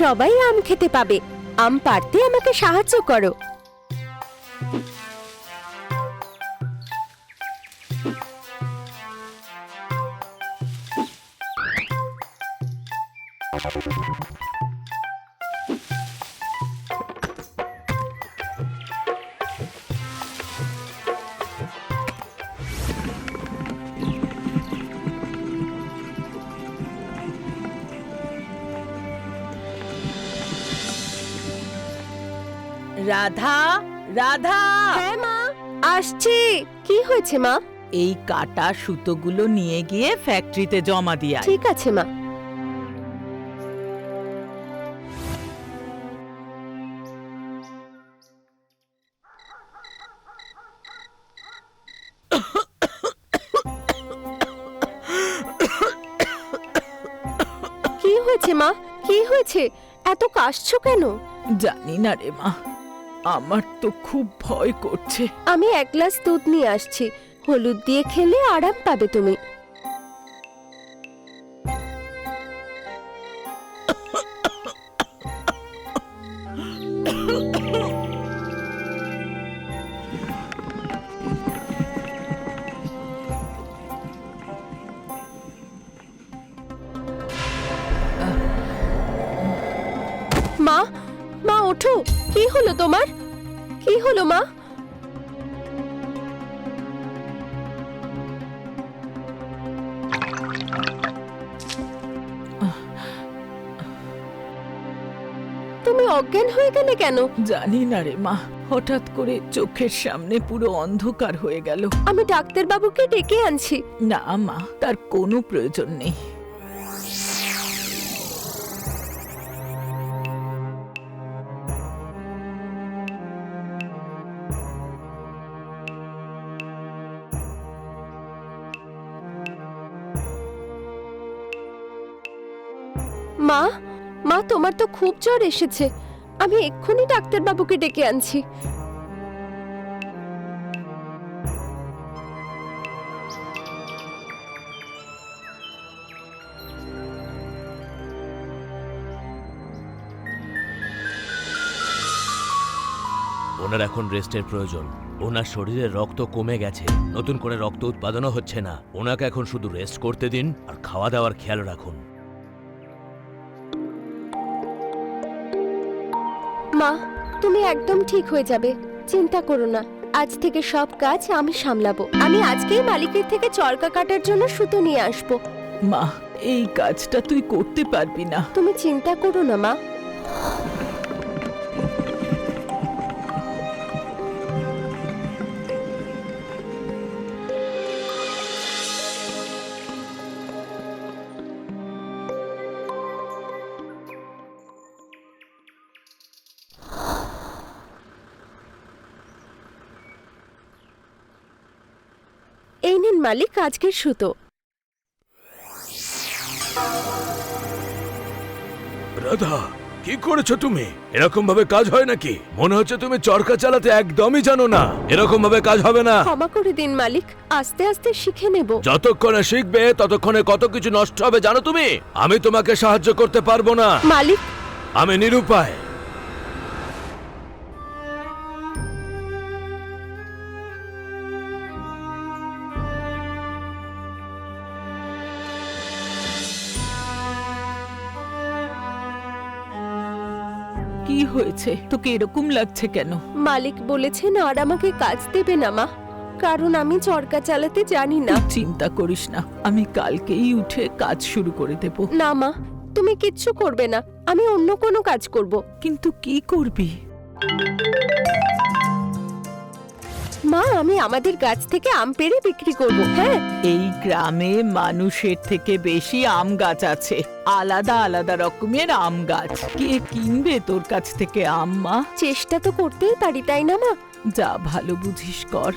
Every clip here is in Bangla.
সবাই আম খেতে পাবে। আম পাড়তে আমাকে সাহায্য করো। রাধা, রাধা, হ্যাঁ মা, আসছি। কি হয়েছে মা? এই কাটা সুতোগুলো নিয়ে গিয়ে ফ্যাক্টরিতে জমা দিয়ে আয়। ঠিক আছে মা। কি হয়েছে মা? কি হয়েছে? এত কাশছো কেন? জানি না রে মা, আমার তো খুব ভয় করছে। আমি এক গ্লাস দুধ নিয়ে আসছি, হলুদ দিয়ে খেলে আরাম পাবে তুমি। মা, মা ওঠো। কি হলো তোমার? কি হলো মা? তুমি অজ্ঞান হয়ে গেলে কেন? জানি না রে মা, হঠাৎ করে চোখের সামনে পুরো অন্ধকার হয়ে গেল। আমি ডাক্তারবাবুকে ডেকে আনছি। না মা, তার কোনো প্রয়োজন নেই। মা, মা তোমার তো খুব জ্বর এসেছে। আমি এক্ষুনি ডাক্তারবাবুকে ডেকে আনছি। ওনার এখন রেস্টের প্রয়োজন। ওনার শরীরে রক্ত কমে গেছে, নতুন করে রক্ত উৎপাদনও হচ্ছে না। ওনাকে এখন শুধু রেস্ট করতে দিন আর খাওয়া দাওয়ার খেয়াল রাখুন। মা, তুমি একদম ঠিক হয়ে যাবে, চিন্তা করো না। আজ থেকে সব কাজ আমি সামলাবো। আমি আজকেই মালিকের থেকে চরকা কাটার জন্য সুতো নিয়ে আসবো। মা, এই কাজটা তুই করতে পারবি না। তুমি চিন্তা করো না মা। এই নিন মালিক আজকের সুতো। রাধা, কি করেছো তুমি? এরকম ভাবে কাজ হয় নাকি? মনে হচ্ছে তুমি চরকা চালাতে একদমই জানো না। এরকম ভাবে কাজ হবে না। ক্ষমা করে দিন মালিক, আস্তে আস্তে শিখে নেব। যতক্ষণে শিখবে ততক্ষণে কত কিছু নষ্ট হবে জানো তুমি? আমি তোমাকে সাহায্য করতে পারবো না। মালিক, আমি নিরুপায়। কি হয়েছে? তোকে এরকম লাগছে কেন? মালিক বলেছেন আর আমাকে কাজ দেবে না মা, কারণ আমি চরকা চালাতে জানি না। তুই চিন্তা করিস না, আমি কালকেই উঠে কাজ শুরু করে দেব। না মা, তুমি কিচ্ছু করবে না, আমি অন্য কোনো কাজ করব। কিন্তু কি করবি? মা, আমি আমাদের গাছ থেকে আম পেড়ে বিক্রি করব। হ্যাঁ, এই গ্রামে মানুষের থেকে বেশি আম গাছ আছে, আলাদা আলাদা রকমের আম গাছ। কে কিনবে তোর কাছ থেকে আম মা? চেষ্টা তো করতেই পারি, তাই না মা? যা ভালো বুঝিস কর।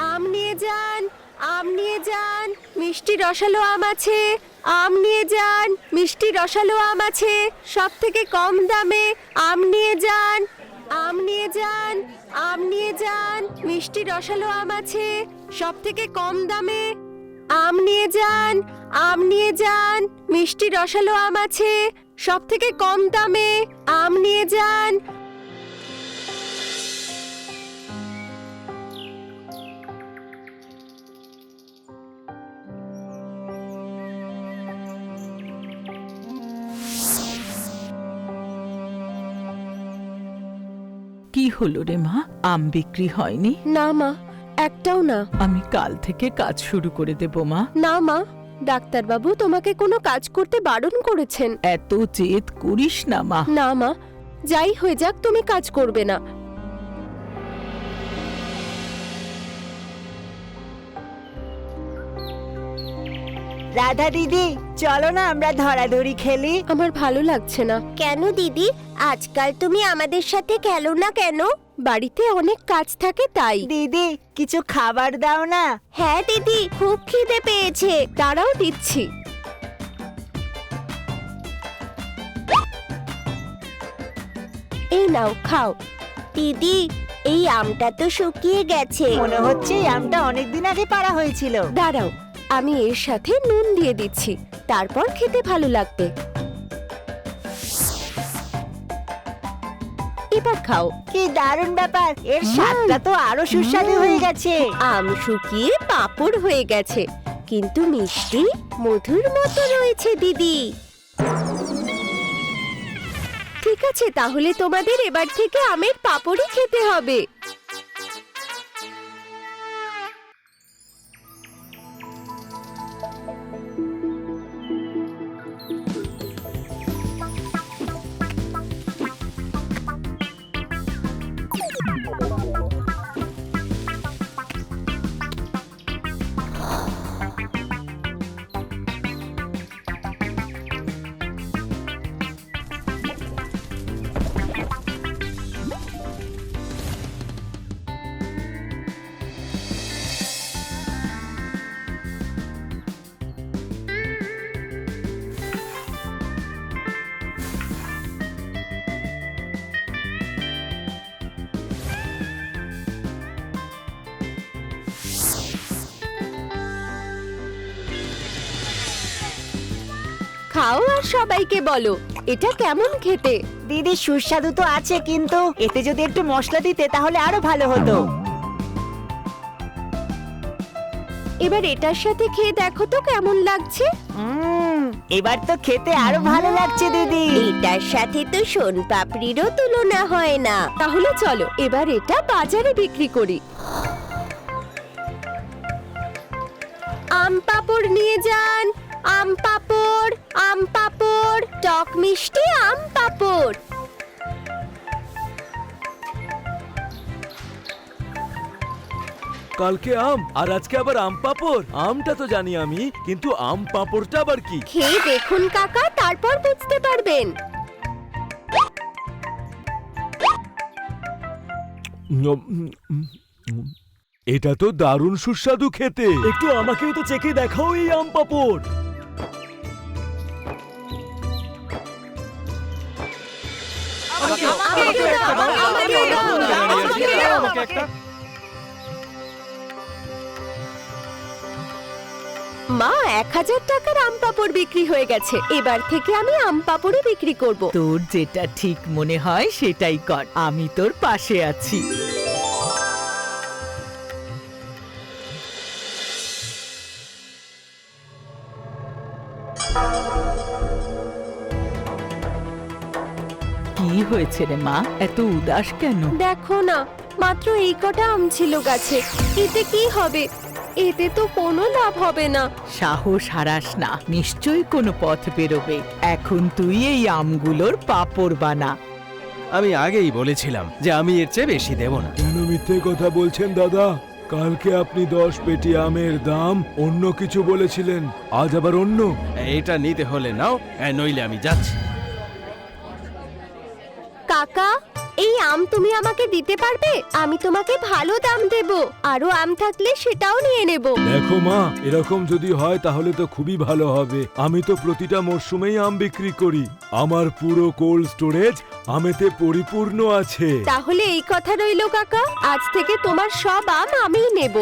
আম নিয়ে যান, আম নিয়ে যান, মিষ্টি রসালো আম আছে। আম নিয়ে যান, মিষ্টি রসালো আম আছে, সব থেকে কম দামে। আম নিয়ে যান, আম নিয়ে যান, আম নিয়ে যান, মিষ্টি রসালো আম আছে, সব থেকে কম দামে। আম নিয়ে যান, আম নিয়ে যান, মিষ্টি রসালো আম আছে, সব থেকে কম দামে আম নিয়ে যান। কি হলো রে মা, আম বিক্রি হয়নি? না মা, একটাও না। আমি কাল থেকে কাজ শুরু করে দেব মা। না মা, ডাক্তারবাবু তোমাকে কোনো কাজ করতে বারণ করেছেন। এত জেদ করিস না মা। না মা, যাই হয়ে যাক তুমি কাজ করবে না। রাধা দিদি, চলো না আমরা ধরাধরি খেলি। আমার ভালো লাগছে না। কেন দিদি, আজকাল তুমি আমাদের সাথে খেলো না কেন? বাড়িতে অনেক কাজ থাকে তাই। দিদি, কিছু খাবার দাও না। হ্যাঁ দিদি, খুব খিদে পেয়েছে। দাঁড়াও দিচ্ছি। এই নাও খাও। দিদি, এই আমটা তো শুকিয়ে গেছে। মনে হচ্ছে এই আমটা অনেকদিন আগে পাড়া হয়েছিল। দাঁড়াও, আমি এর সাথে নুন দিয়ে দিচ্ছি, তারপর খেতে ভালো লাগবে। এবার খাও। কি দারুণ ব্যাপার, এর স্বাদটা তো আরো সুস্বাদু হয়ে গেছে। আম শুকিয়ে পাঁপড় হয়ে গেছে, কিন্তু মিষ্টি মধুর মতো রয়েছে দিদি। ঠিক আছে, তাহলে তোমাদের এবার থেকে আমের পাঁপড়ই খেতে হবে। খাও আর সবাইকে বলো এটা কেমন খেতে। দিদি, সুস্বাদু তো আছে, কিন্তু এতে যদি একটু মশলা দিতে তাহলে আরো ভালো হতো। এবার এটার সাথে খেয়ে দেখো তো কেমন লাগছে। এবার তো খেতে আরো ভালো লাগছে দিদি। এটার সাথে তো সোন পাপড়িরও তুলনা হয় না। তাহলে চলো এবার এটা বাজারে বিক্রি করি। আম পাপড় নিয়ে যান, আম পাপড়, আম পাপড়, টক মিষ্টি আম পাপড়। কালকে আম আর আজকে আবার আম পাঁপড়। আমটা তো জানি আমি, কিন্তু আম পাঁপড়টা আবার কি? খেয়ে দেখুন কাকা, তারপর বুঝতে পারবেন। এটা তো দারুণ সুস্বাদু খেতে। একটু আমাকেও তো চেখে দেখাও এই আম পাঁপড়। মা, 1000 টাকার আম পাপড় বিক্রি হয়ে গেছে। এবার থেকে আমি আম পাপড়ই বিক্রি করব। তোর যেটা ঠিক মনে হয় সেটাই কর, আমি তোর পাশে আছি। কি হয়েছে রে মা, এত উদাস কেন? দেখো না, মাত্র এই কটা আম ছিল গাছে। এতে কি হবে? এতে তো কোনো লাভ হবে না। সাহস হারাস না, নিশ্চয়ই কোনো পথ বেরোবে। এখন তুই এই আমগুলোর পাঁপড় বানা। আমি আগেই বলেছিলাম যে আমি এর চেয়ে বেশি দেব না। কেন মিথ্যে কথা বলছেন দাদা? কালকে আপনি 10 পেটি আমের দাম অন্য কিছু বলেছিলেন, আজ আবার অন্য। এটা নিতে হলে নাও, নইলে আমি যাচ্ছি। কাকা, এই আম তুমি আমাকে দিতে পারবে? আমি তোমাকে ভালো দাম দেব। আরো আম থাকলে সেটাও নিয়ে নেব। দেখো মা, এরকম যদি হয় তাহলে তো খুবই ভালো হবে। আমি তো প্রতিটা মরশুমেই আম বিক্রি করি। আমার পুরো কোল্ড স্টোরেজ আমেতে পরিপূর্ণ আছে। তাহলে এই কথা রইলো কাকা, আজ থেকে তোমার সব আম আমিই নেব।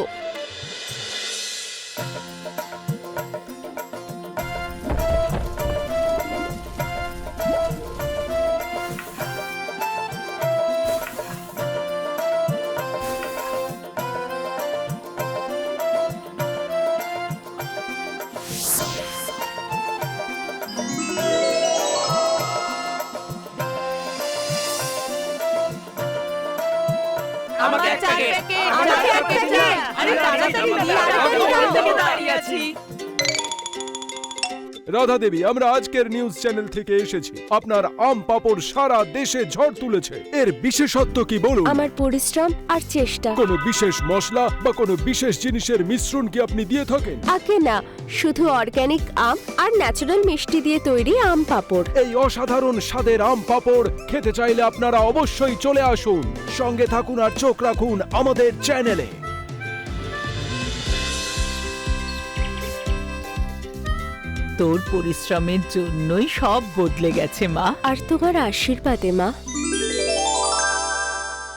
রাধা দেবী, আমরা আজকের নিউজ চ্যানেল থেকে এসেছি। আপনার আম পাপড় সারা দেশে ঝড় তুলেছে। এর বিশেষত্ব কি বলুন? আমার পরিশ্রম আর চেষ্টা। কোনো বিশেষ মশলা বা কোনো বিশেষ জিনিসের মিশ্রণ কি আপনি দিয়ে থাকেন? আগে না, শুধু অর্গানিক আম আর ন্যাচারাল মিষ্টি দিয়ে তৈরি আম পাপড়। এই অসাধারণ স্বাদের আম পাপড় খেতে চাইলে আপনারা অবশ্যই চলে আসুন। সঙ্গে থাকুন আর চোখ রাখুন আমাদের চ্যানেলে। তোর পরিশ্রমের জন্যই সব বদলে গেছে মা। আর তোমার আশীর্বাদে মা।